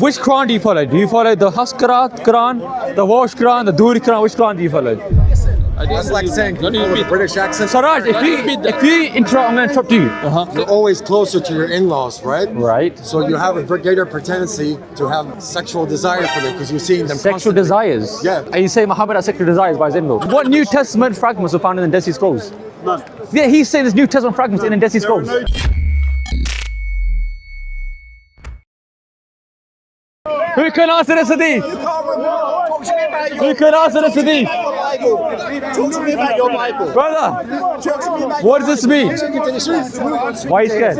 Which Quran do you follow? Do you follow the Quran, the Walsh Quran, the Duri Quran? Which Quran do you follow? That's like saying you follow the British accent. Saraj, if you interrupt, I'm going to interrupt you. You're always closer to your in-laws, right? Right. So you have a greater tendency to have sexual desire for them because you're seeing them Sexual constantly. desires? Yeah. And you say Muhammad has sexual desires by his in-laws. What New Testament fragments were found in the Dead Sea Scrolls? None. Yeah, he's saying there's New Testament fragments in the Dead Sea Scrolls. Who can answer this hadith? Who can answer this hadith? Talk to me about your Bible. Brother, Talk to me about what does this mean? Why are you scared?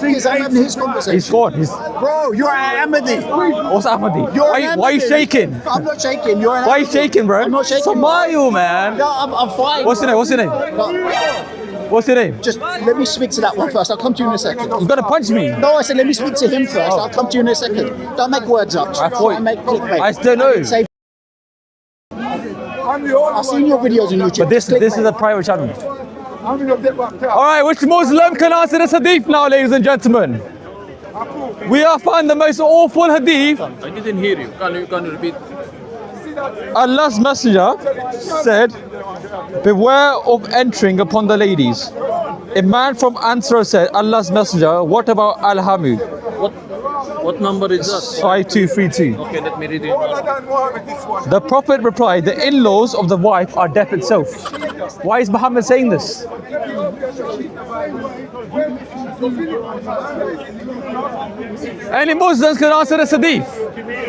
Because I'm having his conversation. He's gone. Bro, you're an Ahmadi. What's Ahmadi? You're an Why are you Ahmadi. shaking? I'm not shaking. You're an Why are you Ahmadi. shaking, bro? I'm not shaking. Smile, man. No, I'm fine. What's your name? What's your name? No, What's your name? just let me speak to that one first. I'll come to you in a second. You're gonna punch me. No, I said let me speak to him first. I'll come to you in a second. Don't make words up. I thought- Don't make clickbait. I still know. Say- I've seen your videos on YouTube. But this is a private channel. Alright, which Muslim can answer this hadith now, ladies and gentlemen? We have found the most awful hadith. I didn't hear you. Can you repeat? Allah's messenger said, beware of entering upon the ladies. A man from Ansar said, Allah's messenger, what about Al-Hamud? What number is that? 5232. Okay, let me read it. The Prophet replied, the in-laws of the wife are death itself. Why is Muhammad saying this? Any Muslims can answer this hadith?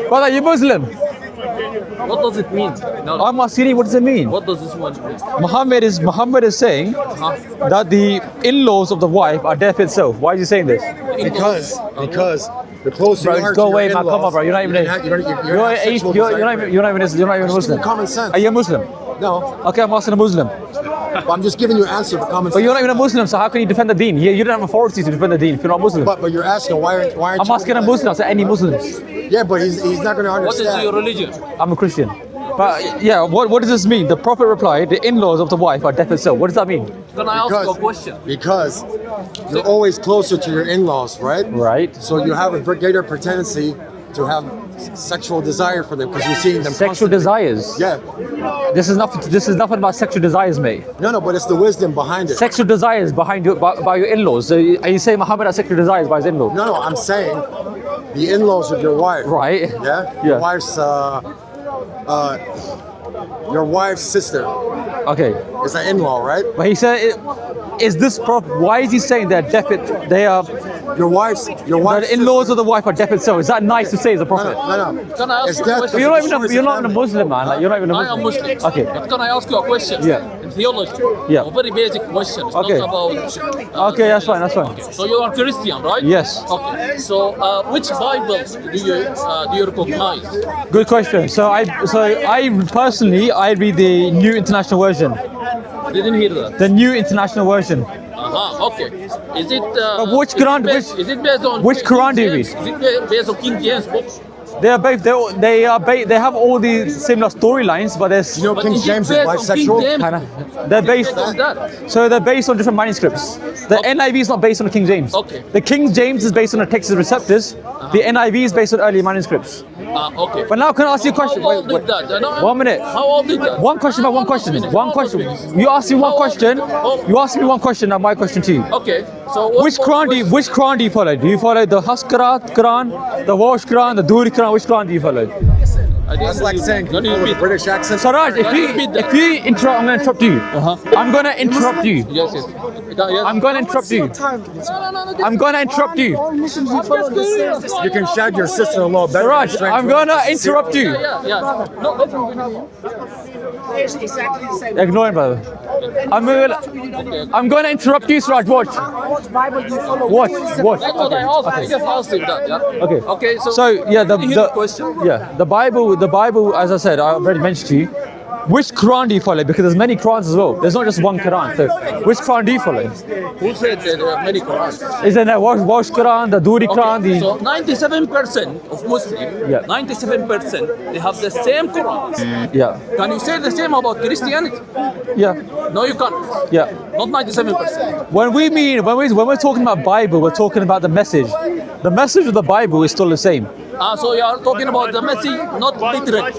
Brother, you Muslim? What does it mean? No, I'm asking you, what does it mean? what does this one mean? Muhammad is saying that the in-laws of the wife are death itself. Why is he saying this? Because the closer you Bro, are go to away, your man. Come in-laws, on, bro. You're not even you're not a Muslim. common sense. Are you a Muslim? No, Okay, I'm asking a Muslim. but I'm just giving you an answer for common But sense. you're not even a Muslim, so how can you defend the deen? You don't have authority to defend the deen if you're not Muslim. But you're asking why aren't I'm you? asking a Muslim, I said any Muslims. Yeah, but he's not going to What is understand. your religion? I'm a Christian. But yeah, what does this mean? The Prophet replied, the in-laws of the wife are death itself. What does that mean? Can I ask you a question? Because you're always closer to your in-laws, right? Right. So you have a greater tendency to have sexual desire for them because you're seeing them Sexual constantly. desires. Yeah. This is nothing about sexual desires, mate. No, but it's the wisdom behind it. Sexual desires by your in-laws. So are you saying Muhammad has sexual desires by his in-laws? No, I'm saying the in-laws of your wife. Right. Yeah. Yeah. Your wife's sister Okay. is an in-law, right? But he said, why is he saying that they are, Your wife's the in-laws of the wife are death itself? Is that nice to say as a prophet? No. Can I ask It's you a death. question? You're not even a Muslim, man. Like, you're not even a I Muslim. am Muslim. Okay. But can I ask you a question? Yeah. In theology. Yeah. A very basic question. It's Okay. not about. Okay, that's fine. That's fine. So you are Christian, right? Yes. Okay. So which Bible do you recognize? Good question. So I personally read the New International Version. I didn't hear that. The New International Version. Okay. Is it? Which Quran? Is it based on? Which King Quran do you James? Is it based on King James book? They are both. They have all the similar storylines, but there's You know, But King is it James is based on bisexual. King James? kind of they're based. Based on that. So they're based on different manuscripts. The NIV is not based on the King James. Okay. The King James is based on the Texas Receptors. The NIV is based on early manuscripts. Okay. But now can I ask you a question? How old is that? 1 minute. How old is that? One question by one question. One question. You ask me one question. You ask me one question. Now my question to you. Okay. So what, Which Quran do you follow? Do you follow the Quran, the Walsh Quran, the Duri Quran? Which Quran do you follow? That's like saying you follow the British accent. Saraj, if you interrupt, I'm going to interrupt you. I'm going to interrupt you. Yes. I'm going to interrupt you. I'm going to interrupt you. You can shag your sister-in-law better. Saraj, than I'm going to interrupt you. Yeah. No. It's exactly the same. Ignore him, brother. I'm going to interrupt you, Saraj. Watch. What Bible do you follow? Watch. That's what I asked. I just asked him that. Yeah. Okay. Okay. So yeah, Did you hear the question? the Bible, as I said, I already mentioned to you. Which Quran do you follow? Because there's many Qurans as well. There's not just one Quran. So which Quran do you follow? Who said that there are many Qurans? Is there the Walsh Quran, the Duri Quran, Okay, the so 97% of Muslims, Yeah. 97% they have the same Quran. yeah, Can you say the same about Christianity? yeah, No, you can't. yeah. Not 97%. When we're talking about Bible, we're talking about the message. The message of the Bible is still the same. So you are talking about the message, not literate.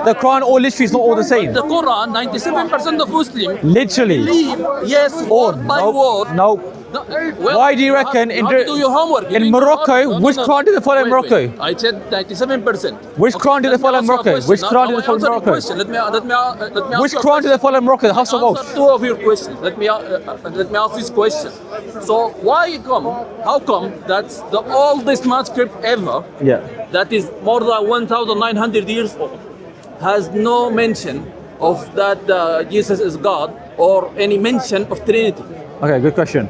The Quran or literally is not all the same. The Quran, 97% of Muslims Literally. believe, yes, Or word by no, word. no. No, well, Why do you reckon you have to do your homework. You in didn't do Morocco, homework. which Quran did they follow in Wait, Morocco? I said 97%. Which Quran did they let me follow in ask you a Morocco? question. Which Now- Quran did now they follow in answer the Morocco? question. Let me ask Which you a Quran did they follow in Morocco? The House of Oath. Answer two of your questions. Let me ask this question. So how come that's the oldest manuscript ever, Yeah. that is more than 1,900 years old, has no mention of that Jesus is God or any mention of Trinity? Okay, good question.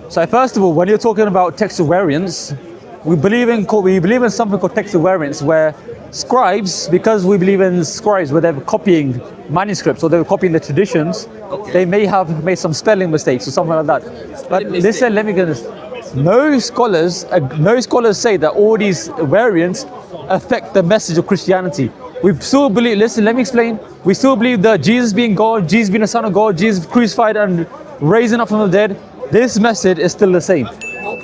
So first of all, when you're talking about textual variants, we believe in something called textual variants, where scribes, because we believe in scribes, where they're copying manuscripts or they're copying the traditions, they may have made some spelling mistakes or something like that. But mistake. listen, let me get this. No scholars say that all these variants affect the message of Christianity. We still believe. Listen, let me explain. We still believe that Jesus being God, Jesus being the Son of God, Jesus crucified and raising up from the dead. This message is still the same.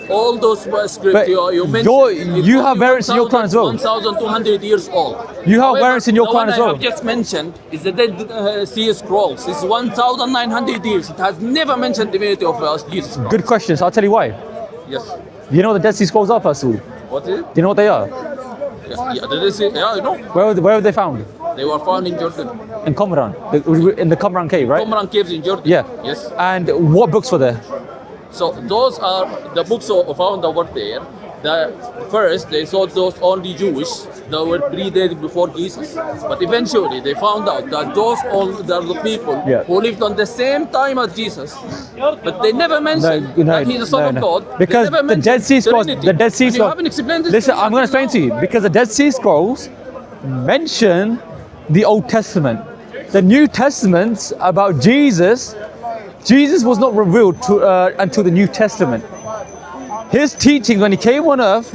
All those scripts But you mentioned, you have variants in your Quran as well. 1,200 years old. You have However, variants in your the Quran one as well. I have just mentioned is the Dead Sea Scrolls. It's 1,900 years. It has never mentioned the divinity of Jesus Christ. Good question. So I'll tell you why. Yes. Do you know what the Dead Sea Scrolls are, first of all? Do What is it? you know what they are? Yeah, the Dead Sea. Yeah, you know. Where were they found? They were found in Jordan. In Qumran. In the Qumran cave, right? Qumran caves in Jordan. Yeah. Yes. And what books were there? So those are the books found over there. First, they thought those only Jewish that were predated before Jesus. But eventually, they found out that those all are the people Yeah. who lived on the same time as Jesus. But they never mentioned that he's the Son of God. Because they never the Dead mentioned Sea Scrolls, Trinity. the Dead Sea And you Scrolls. haven't explained this. Listen, to me I'm going to until explain to now. you. Because the Dead Sea Scrolls mention the Old Testament. The New Testament about Jesus was not revealed until the New Testament. His teaching when he came on earth,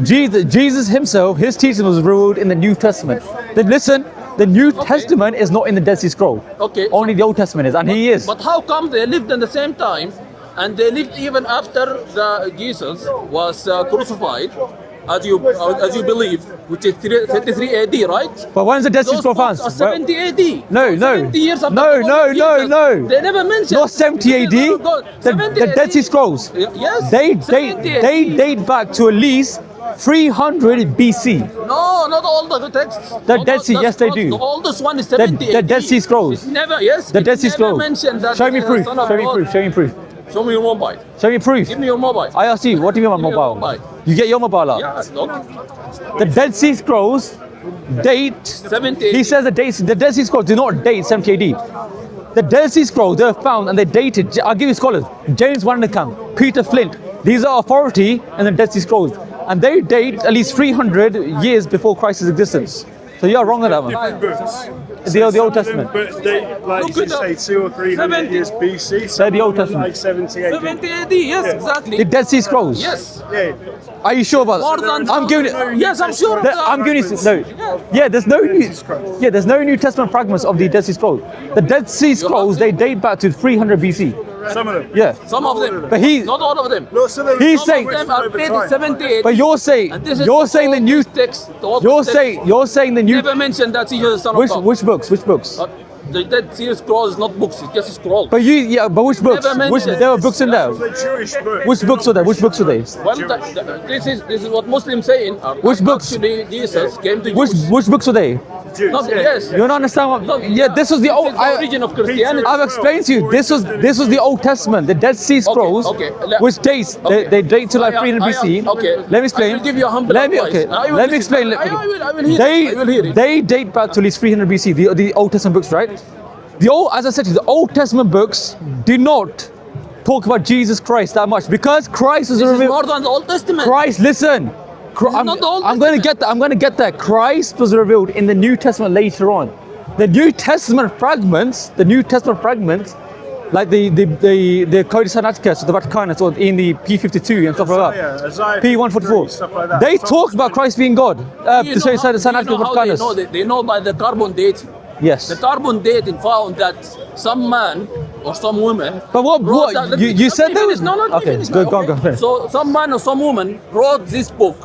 Jesus himself, his teaching was revealed in the New Testament. Then listen, the New Testament is not in the Dead Sea Scroll. Okay. Only the Old Testament is, and he is. But how come they lived in the same time, and they lived even after Jesus was crucified, as you believe, which is 33 AD, right? But when's the Dead Sea Those Scroll found? books are 70 AD. No, no. 70 years after No, the no, birth of no, Jesus. no. They never mentioned. Not 70 AD. The Dead Sea Scrolls. Yes. They 70 AD. date back to at least 300 BC. No, not all the texts. The Not Dead Sea, the yes, they scrolls. do. The oldest one is 70 The AD. Dead Sea Scrolls. It never, yes. The it Dead Sea never Scrolls. mentioned that Show me he is proof. the Son of Show me God. proof. Show me proof. Show me your mobile. Show me proof. Give me your mobile. I asked you, what do you mean Give me my your mobile? mobile. You get your mobile up. Yeah, look. The Dead Sea Scrolls date. 70 He says the Dead Sea Scrolls do not date 70 AD. The Dead Sea Scrolls, they're found and they dated. I'll give you scholars. James Vanderkamp, Peter Flint. These are authority in the Dead Sea Scrolls. And they date at least 300 years before Christ's existence. So you're wrong on that one. Different books. The Old Testament. But they, like Look you it up. say, 200 or 300 70. years BC. They're Some the Old of them Testament. Like 70 AD. 70 AD, yes, Yeah. exactly. The Dead Sea Scrolls. Yes. Yeah. Are you sure about More that? than I'm giving it. Yes, I'm sure. of that. I'm giving you no. Yeah, there's no New. Yeah, there's no New Testament fragments of the Dead Sea Scrolls. The Dead Sea Scrolls they date back to 300 BC. Some of them. Yeah, Some of them. but he. Not all of them. No, some of them. He's some saying- of Some them of them are over dated time. 70 AD. But you're saying And this is you're saying the all new. these texts, all You're these saying the new. never mentioned that he was the Son of God. Which books? Which books? The Dead Sea Scrolls is not books, it's just a scroll. But which books? Never Which mentioned. there were books in there. The Jewish books. Which books were there? Which books were they? This is what Muslims saying. Which books? Actually, Jesus came to Which Jews. which books were they? Jews. Not, yeah. yes. You don't understand what? Yeah, this was the old. This is the origin of Christianity. I've explained to you. This was the Old Testament, the Dead Sea Scrolls, okay. which dates Okay. they date to like I am- 300 BC. okay. Let me explain. I will give you a humble Let me advice. okay. I will Let me listen. explain. I will hear it. I will hear it. They date back to at least 300 BC. The Old Testament books, right? As I said to you, the Old Testament books do not talk about Jesus Christ that much because Christ was This is revealed. more than the Old Testament. Christ, listen. I'm, not the Old I'm going to Testament. get that. I'm going to get that. Christ was revealed in the New Testament later on. The New Testament fragments, like the Codex Sinaiticus, the Vaticanus, or in the P52 and stuff like Yeah, that. Isaiah P144. stuff like that. They Some- talk about Christ being God. Do The you know how they Vaticanus. know? They know by the carbon dating. Yes. The carbon dating found that some man or some woman. But what? wrote that- You let said me there finish. was No, let me okay. finish Go now, go okay? go. Finish. So some man or some woman wrote this book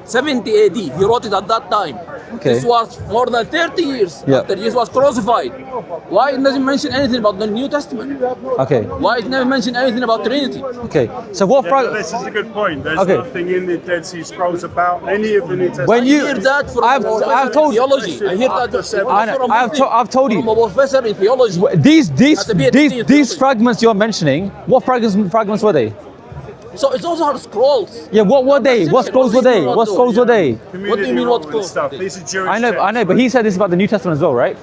70 AD. He wrote it at that time. Okay. This was more than 30 years Yeah. after Jesus was crucified. Why it doesn't mention anything about the New Testament? Okay. Why it never mention anything about Trinity? Okay. So what Yeah, but fragment? this is a good point. There's Okay. nothing in the Dead Sea Scrolls about any of the New Testament. When you- I hear that from I've- a professor I've told- in theology. I hear that I know, from I've told you. from a professor in theology. These At the PhD in these theology. fragments you're mentioning, what fragments were they? So it's also scrolls. Yeah, what were they? What scrolls were they? What scrolls were they? What do you mean, what Community scrolls? stuff. These are Jewish I know, but he said this about the New Testament as well, right?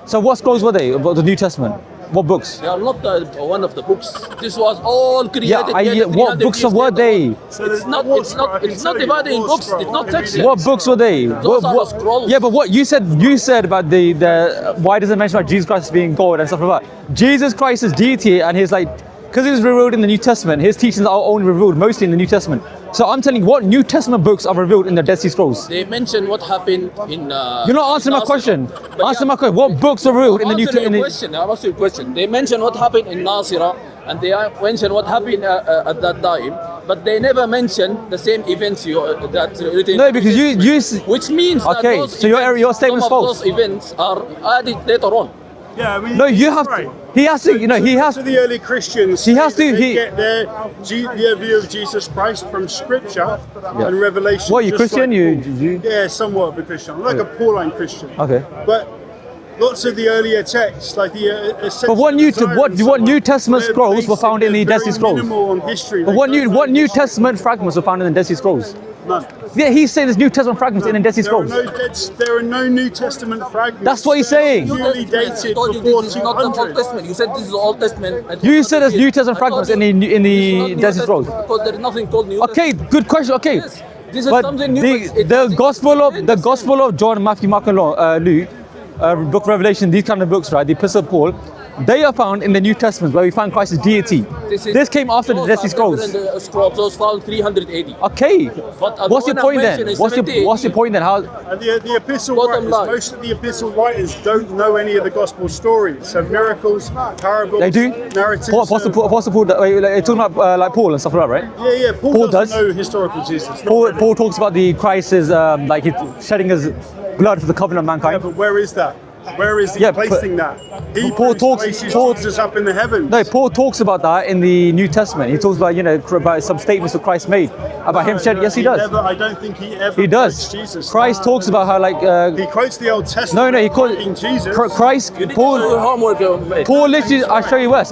So what scrolls were they about the New Testament? What books? They are not one of the books. This was all created. Yeah, what 300 books years were later. they? So It's not. It's not divided in books. It's not sections. What books were they? Those are the scrolls. Yeah, but what you said about the why does it mention about Jesus Christ being God and stuff like that? Jesus Christ is deity, and he's like, because he was revealed in the New Testament, his teachings are only revealed mostly in the New Testament. So I'm telling you, what New Testament books are revealed in the Dead Sea Scrolls? They mention what happened in. You're not answering my in question. Nasira. But Answer yeah, my question. What books are revealed in the New answer your Testament? question. I'm asking you a question. They mention what happened in Nasira, and they mention what happened at that time, but they never mention the same events that written. No, because you Which means that Okay, those so your events, statement's some of false. those events are added later on. Yeah, I mean, No, you have right. to. He has to. You know, he has So the early Christians, He has say to- that they he- get their view of Jesus Christ from Scripture and Revelation. What, you just Christian? like You- Yeah, somewhat of a Christian, I'm like a Pauline Christian. Okay. But lots of the earlier texts, like the But what New Testament scrolls were found in the Dead Sea Scrolls? Minimal on history. But They what don't know New history. Testament fragments were found in the Dead Sea Scrolls? None. Yeah, he's saying there's New Testament fragments in the Dead Sea Scrolls. There are no New Testament fragments. That's what he's saying. They're purely I dated told you before this is not the Old 200. Testament. You said this is the Old Testament. and You said there's New Testament I told fragments you in the this is not New Dead Sea Scrolls. Testament Because there is nothing called New Okay, Testament. good question. Okay, Yes, this is but something new. the Gospel of John, Matthew, Mark, and Luke, Book of Revelation, these kind of books, right? The Epistle of Paul, they are found in the New Testament where we find Christ's deity. This came after the Dead Sea Scrolls. Those found 300 AD. Okay, But what's your the one point I then? mentioned is What's 70 your point then? How? And the epistle Bottom writers, line. most of the epistle writers don't know any of the gospel stories. So miracles, parables, They do. narratives. Apostle Paul, talking about like Paul and stuff like that, right? Yeah, Paul, Paul doesn't does. know historical Jesus. Paul talks about the Christ as like he's shedding his blood for the covenant of Yeah, mankind. but where is that? Where is he Yeah, placing that? Paul talks- places Paul- Jesus up in the heavens. No, Paul talks about that in the New Testament. He talks about about some statements that Christ made about him shedding. Yes, he does. I don't think he ever He does. quotes Jesus. Christ talks about how like He quotes the Old no, Testament. he calls quoting Jesus. Christ. You need to do your Paul homework. literally. I'll show you worse.